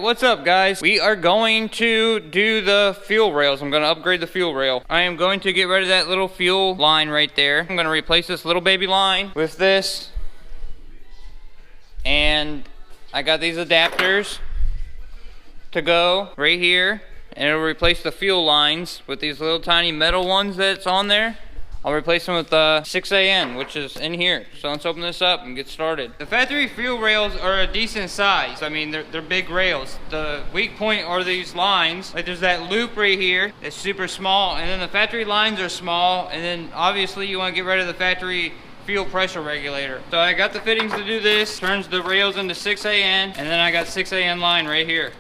What's up, guys? We are going to do the fuel rails. I'm going to upgrade the fuel rail. I am going to get rid of that little fuel line right there. I'm going to replace this little baby line with this. And I got these adapters to go right here. And it'll replace the fuel lines with these little tiny metal ones that's on there. I'll replace them with 6AN, which is in here. So let's open this up and get started. The factory fuel rails are a decent size. I mean, they're big rails. The weak point are these lines. Like there's that loop right here that's super small, and then the factory lines are small, and then obviously you want to get rid of the factory fuel pressure regulator. So I got the fittings to do this, turns the rails into 6AN, and then I got 6AN line right here.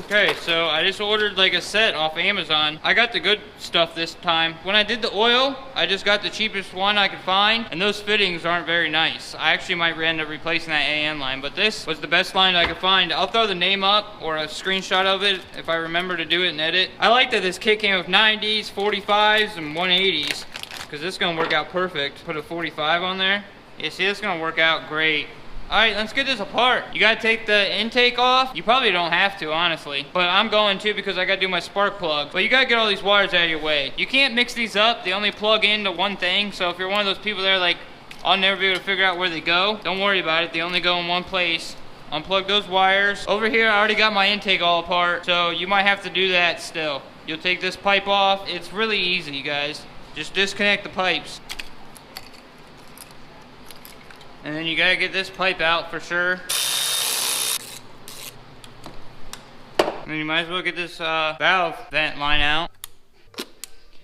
Okay, so I just ordered like a set off Amazon. I got the good stuff this time. When I did the oil, I just got the cheapest one I could find, and those fittings aren't very nice. I actually might end up replacing that AN line, but this was the best line I could find. I'll throw the name up or a screenshot of it if I remember to do it and edit. I like that this kit came with 90s, 45s, and 180s, because this is gonna work out perfect. Put a 45 on there. Yeah, see, this is gonna work out great. Alright, let's get this apart. You gotta take the intake off. You probably don't have to, honestly. But I'm going to because I gotta do my spark plug. But you gotta get all these wires out of your way. You can't mix these up. They only plug into one thing. So if you're one of those people that are like, I'll never be able to figure out where they go, don't worry about it. They only go in one place. Unplug those wires. Over here, I already got my intake all apart. So you might have to do that still. You'll take this pipe off. It's really easy, you guys. Just disconnect the pipes. And then you gotta get this pipe out for sure. And then you might as well get this valve vent line out.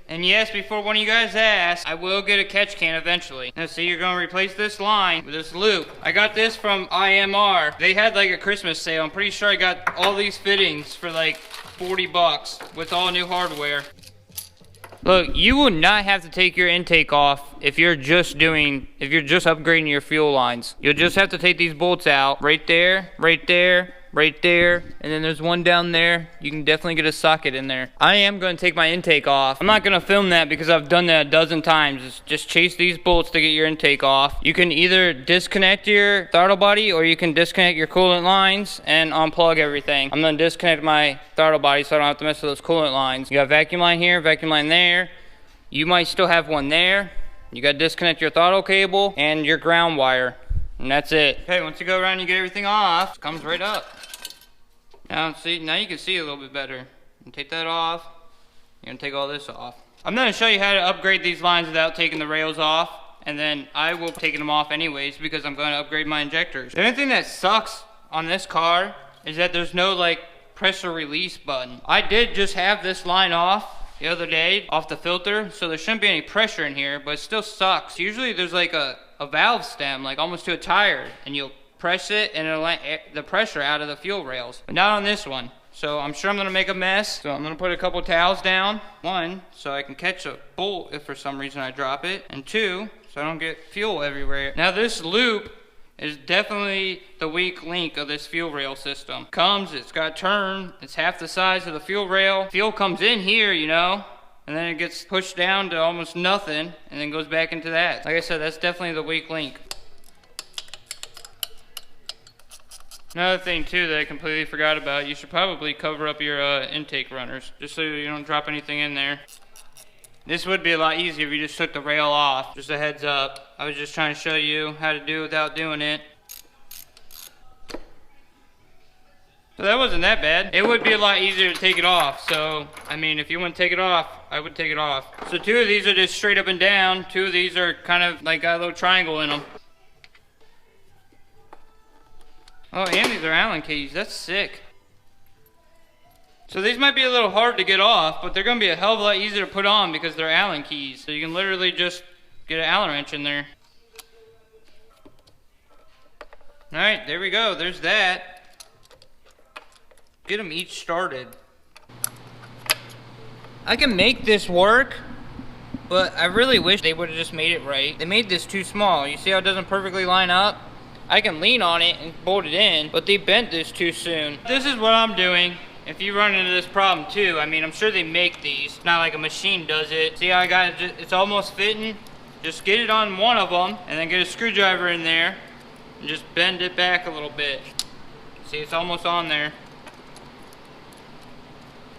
And yes, before one of you guys asked, I will get a catch can eventually. Now see, you're gonna replace this line with this loop. I got this from IMR. They had like a Christmas sale. I'm pretty sure I got all these fittings for like 40 bucks with all new hardware. Look, you will not have to take your intake off if you're just upgrading your fuel lines. You'll just have to take these bolts out right there, right there, right there, and then there's one down there. You can definitely get a socket in there. I am going to take my intake off. I'm not going to film that because I've done that a dozen times. Just chase these bolts to get your intake off. You can either disconnect your throttle body or you can disconnect your coolant lines and unplug everything. I'm going to disconnect my throttle body so I don't have to mess with those coolant lines. You got vacuum line here, vacuum line there. You might still have one there. You got to disconnect your throttle cable and your ground wire. And that's it. Okay, once you go around and you get everything off, it comes right up. Now see, now you can see a little bit better. You take that off. You're gonna take all this off. I'm gonna show you how to upgrade these lines without taking the rails off, and then I will take them off anyways because I'm gonna upgrade my injectors. The only thing that sucks on this car is that there's no like pressure release button. I did just have this line off the other day off the filter, so there shouldn't be any pressure in here, but it still sucks. Usually there's like a valve stem, like almost to a tire, and you'll press it and it'll let the pressure out of the fuel rails, but not on this one. So I'm sure I'm gonna make a mess. So I'm gonna put a couple towels down. One, so I can catch a bolt if for some reason I drop it, and two, so I don't get fuel everywhere. Now this loop is definitely the weak link of this fuel rail system. It's got turn, it's half the size of the fuel rail. Fuel comes in here, you know, and then it gets pushed down to almost nothing and then goes back into that. Like I said, that's definitely the weak link. Another thing too that I completely forgot about, you should probably cover up your intake runners just so you don't drop anything in there. This would be a lot easier if you just took the rail off. Just a heads up. I was just trying to show you how to do it without doing it. So that wasn't that bad. It would be a lot easier to take it off. So, I mean, if you want to take it off, I would take it off. So two of these are just straight up and down. Two of these are kind of like got a little triangle in them. Oh, and these are Allen keys. That's sick. So these might be a little hard to get off, but they're going to be a hell of a lot easier to put on because they're Allen keys. So you can literally just get an Allen wrench in there. Alright, there we go. There's that. Get them each started. I can make this work, but I really wish they would have just made it right. They made this too small. You see how it doesn't perfectly line up? I can lean on it and bolt it in, but they bent this too soon. This is what I'm doing. If you run into this problem too, I mean, I'm sure they make these. It's not like a machine does it. See how I got it, it's almost fitting? Just get it on one of them, and then get a screwdriver in there, and just bend it back a little bit. See, it's almost on there.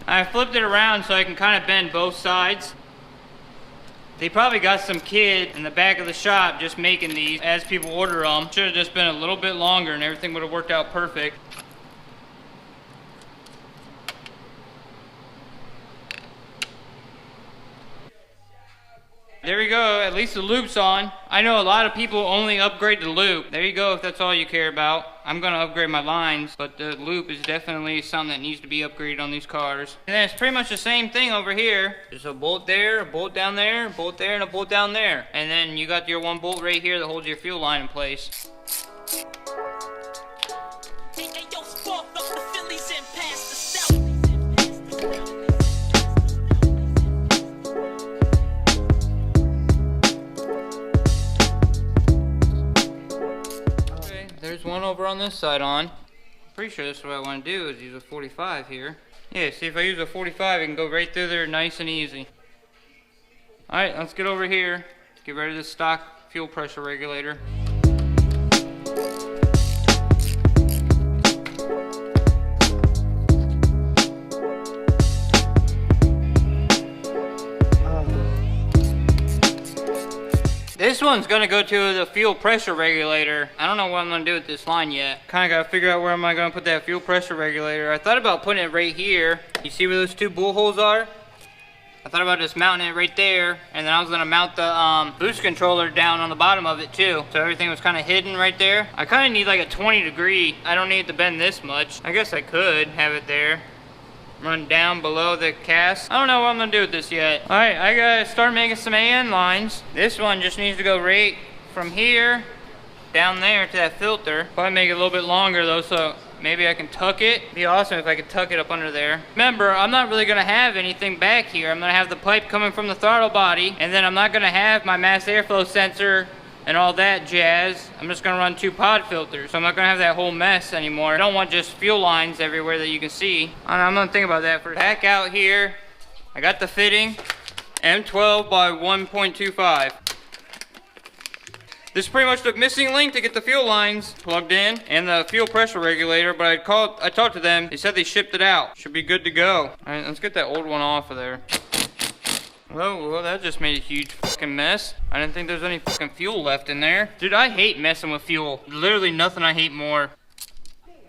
I flipped it around so I can kind of bend both sides. They probably got some kid in the back of the shop just making these as people order them. Should have just been a little bit longer and everything would have worked out perfect. There we go, at least the loop's on. I know a lot of people only upgrade the loop. There you go, if that's all you care about. I'm gonna upgrade my lines, but the loop is definitely something that needs to be upgraded on these cars. And then it's pretty much the same thing over here. There's a bolt there, a bolt down there, a bolt there, and a bolt down there. And then you got your one bolt right here that holds your fuel line in place. There's one over on this side on. Pretty sure that's what I want to do is use a 45 here. Yeah, see if I use a 45 I can go right through there nice and easy. Alright, let's get over here. Get rid of this stock fuel pressure regulator. This one's gonna go to the fuel pressure regulator. I don't know what I'm gonna do with this line yet. Kinda gotta figure out where am I gonna put that fuel pressure regulator. I thought about putting it right here. You see where those two bull holes are? I thought about just mounting it right there, and then I was gonna mount the boost controller down on the bottom of it too. So everything was kinda hidden right there. I kinda need like a 20 degree. I don't need it to bend this much. I guess I could have it there. Run down below the cast. I don't know what I'm gonna do with this yet. Alright, I gotta start making some AN lines. This one just needs to go right from here down there to that filter. Probably make it a little bit longer though, so maybe I can tuck it. It'd be awesome if I could tuck it up under there. Remember, I'm not really gonna have anything back here. I'm gonna have the pipe coming from the throttle body, and then I'm not gonna have my mass airflow sensor and all that jazz. I'm just gonna run 2 pod filters, so I'm not gonna have that whole mess anymore. I don't want just fuel lines everywhere that you can see. I'm gonna think about that for back out here. I got the fitting, M12 by 1.25. This is pretty much the missing link to get the fuel lines plugged in and the fuel pressure regulator, but I talked to them. They said they shipped it out. Should be good to go. All right, let's get that old one off of there. Well, that just made a huge fucking mess. I didn't think there was any fucking fuel left in there. Dude, I hate messing with fuel. Literally nothing I hate more.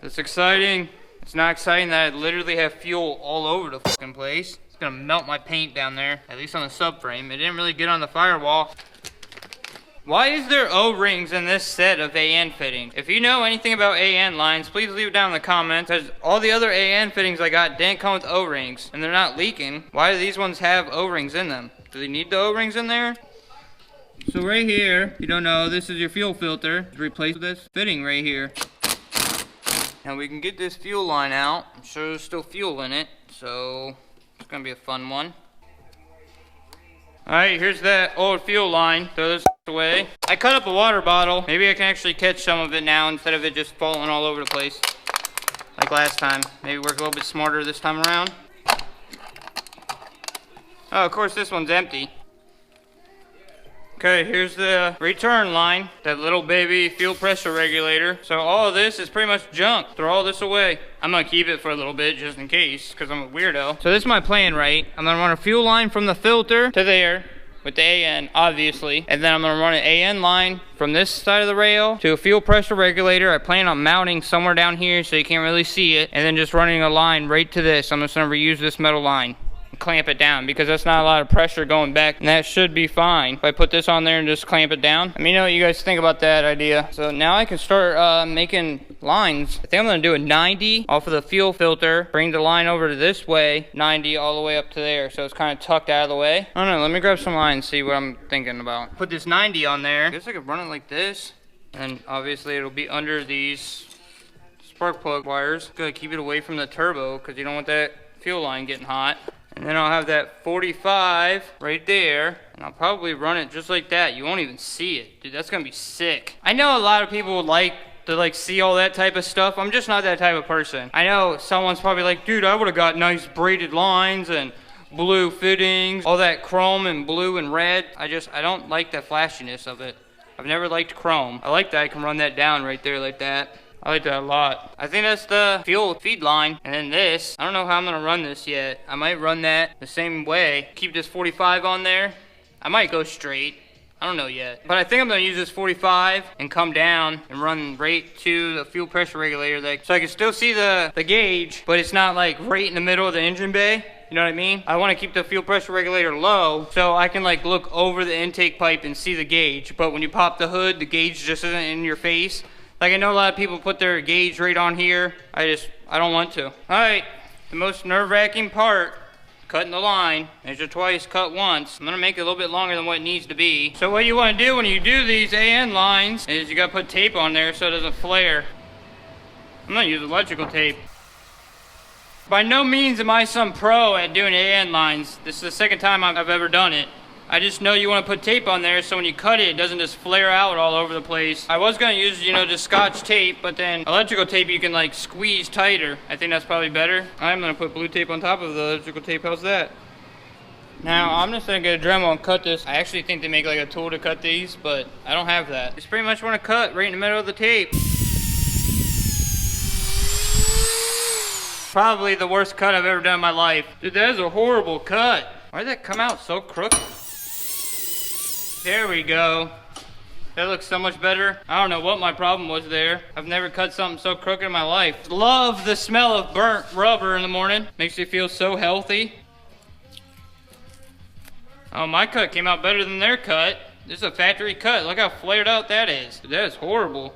It's exciting. It's not exciting that I literally have fuel all over the fucking place. It's gonna melt my paint down there, at least on the subframe. It didn't really get on the firewall. Why is there O-rings in this set of AN fittings? If you know anything about AN lines, please leave it down in the comments, because all the other AN fittings I got didn't come with O-rings, and they're not leaking. Why do these ones have O-rings in them? Do they need the O-rings in there? So right here, if you don't know, this is your fuel filter. Replace this fitting right here. Now we can get this fuel line out. I'm sure there's still fuel in it, so it's gonna be a fun one. Alright, here's that old fuel line. Throw this away. I cut up a water bottle. Maybe I can actually catch some of it now instead of it just falling all over the place like last time. Maybe work a little bit smarter this time around. Oh, of course this one's empty. Okay, here's the return line, that little baby fuel pressure regulator. So all of this is pretty much junk. Throw all this away. I'm gonna keep it for a little bit just in case, because I'm a weirdo. So this is my plan, right? I'm gonna run a fuel line from the filter to there with the AN, obviously. And then I'm gonna run an AN line from this side of the rail to a fuel pressure regulator. I plan on mounting somewhere down here so you can't really see it. And then just running a line right to this. I'm just gonna reuse this metal line. Clamp it down because that's not a lot of pressure going back, and that should be fine. If I put this on there and just clamp it down, let me know what you guys think about that idea. So now I can start making lines. I think I'm gonna do a 90 off of the fuel filter, bring the line over to this way, 90 all the way up to there, so it's kind of tucked out of the way. I don't know, let me grab some lines, see what I'm thinking about. Put this 90 on there. I guess I could run it like this, and obviously it'll be under these spark plug wires. Gotta keep it away from the turbo because you don't want that fuel line getting hot. And then I'll have that 45 right there, and I'll probably run it just like that. You won't even see it. Dude, that's gonna be sick. I know a lot of people would like to see all that type of stuff. I'm just not that type of person. I know someone's probably like, dude, I would've got nice braided lines and blue fittings, all that chrome and blue and red. I don't like the flashiness of it. I've never liked chrome. I like that I can run that down right there like that. I like that a lot. I think that's the fuel feed line. And then this, I don't know how I'm gonna run this yet. I might run that the same way. Keep this 45 on there. I might go straight. I don't know yet. But I think I'm gonna use this 45 and come down and run right to the fuel pressure regulator. So I can still see the gauge, but it's not like right in the middle of the engine bay. You know what I mean? I wanna keep the fuel pressure regulator low so I can like look over the intake pipe and see the gauge. But when you pop the hood, the gauge just isn't in your face. Like I know a lot of people put their gauge right on here. I don't want to. All right, the most nerve-wracking part, cutting the line. Measure twice, cut once. I'm gonna make it a little bit longer than what it needs to be. So what you wanna do when you do these AN lines is you gotta put tape on there so it doesn't flare. I'm gonna use electrical tape. By no means am I some pro at doing AN lines. This is the second time I've ever done it. I just know you want to put tape on there so when you cut it, it doesn't just flare out all over the place. I was going to use, you know, just Scotch tape, but then electrical tape you can like squeeze tighter. I think that's probably better. I'm going to put blue tape on top of the electrical tape. How's that? Now, I'm just going to get a Dremel and cut this. I actually think they make like a tool to cut these, but I don't have that. Just pretty much want to cut right in the middle of the tape. Probably the worst cut I've ever done in my life. Dude, that is a horrible cut. Why did that come out so crooked? There we go. That looks so much better. I don't know what my problem was there. I've never cut something so crooked in my life. Love the smell of burnt rubber in the morning. Makes you feel so healthy. Oh, my cut came out better than their cut. This is a factory cut. Look how flared out that is. That is horrible.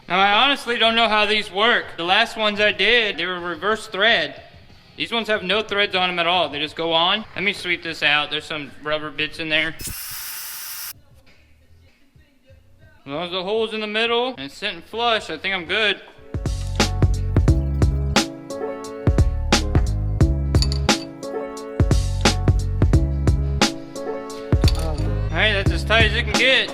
Now, I honestly don't know how these work. The last ones I did, they were reverse thread. These ones have no threads on them at all. They just go on. Let me sweep this out. There's some rubber bits in there. As long as the hole's in the middle and it's sitting flush, I think I'm good. Alright, that's as tight as it can get.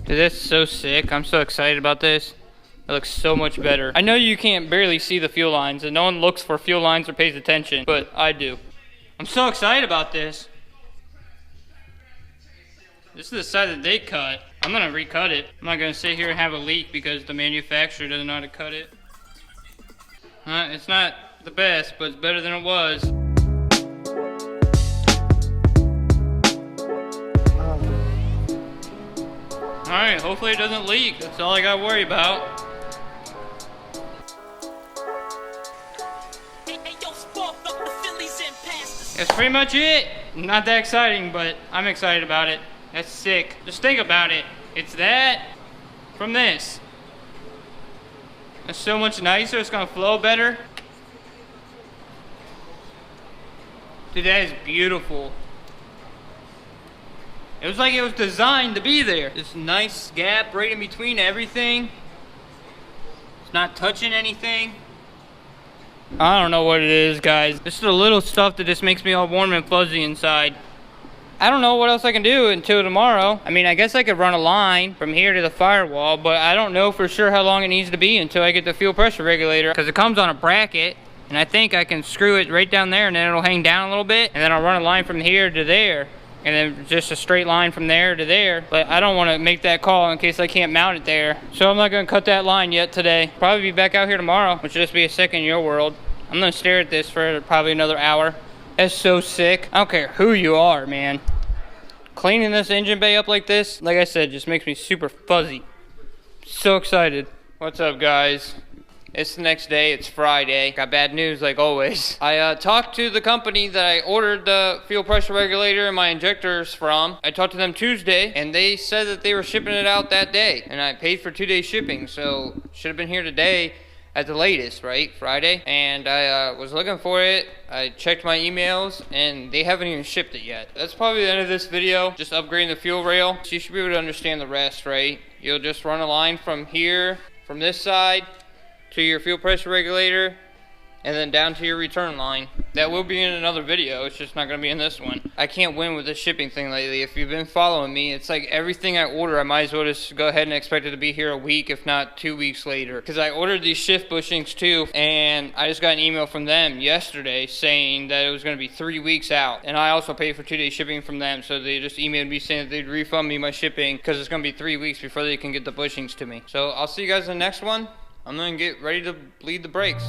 Dude, that's so sick. I'm so excited about this. It looks so much better. I know you can't barely see the fuel lines and no one looks for fuel lines or pays attention, but I do. I'm so excited about this. This is the side that they cut. I'm gonna recut it. I'm not gonna sit here and have a leak because the manufacturer doesn't know how to cut it. It's not the best, but it's better than it was. Alright, hopefully it doesn't leak. That's all I gotta worry about. That's pretty much it. Not that exciting, but I'm excited about it. That's sick. Just think about it. It's that from this. That's so much nicer. It's gonna flow better. Dude, that is beautiful. It was like it was designed to be there. This nice gap right in between everything. It's not touching anything. I don't know what it is, guys. This is the little stuff that just makes me all warm and fuzzy inside. I don't know what else I can do until tomorrow. I mean, I guess I could run a line from here to the firewall, but I don't know for sure how long it needs to be until I get the fuel pressure regulator, because it comes on a bracket, and I think I can screw it right down there, and then it'll hang down a little bit, and then I'll run a line from here to there, and then just a straight line from there to there. But I don't want to make that call in case I can't mount it there. So I'm not going to cut that line yet today. Probably be back out here tomorrow, which will just be a second in your world. I'm going to stare at this for probably another hour. That's so sick. I don't care who you are, man. Cleaning this engine bay up like this, like I said, just makes me super fuzzy. So excited. What's up, guys? It's the next day. It's Friday. Got bad news like always. I talked to the company that I ordered the fuel pressure regulator and my injectors from. I talked to them Tuesday, and they said that they were shipping it out that day. And I paid for 2-day shipping, so should have been here today at the latest, right? Friday. And I was looking for it. I checked my emails, and they haven't even shipped it yet. That's probably the end of this video. Just upgrading the fuel rail. So you should be able to understand the rest, right? You'll just run a line from here, from this side, to your fuel pressure regulator, and then down to your return line. That will be in another video, it's just not going to be in this one. I can't win with this shipping thing lately. If you've been following me, it's like everything I order, I might as well just go ahead and expect it to be here a week, if not 2 weeks later. Because I ordered these shift bushings too, and I just got an email from them yesterday saying that it was going to be 3 weeks out. And I also paid for 2-day shipping from them, so they just emailed me saying that they'd refund me my shipping because it's going to be 3 weeks before they can get the bushings to me. So I'll see you guys in the next one. I'm going to get ready to bleed the brakes.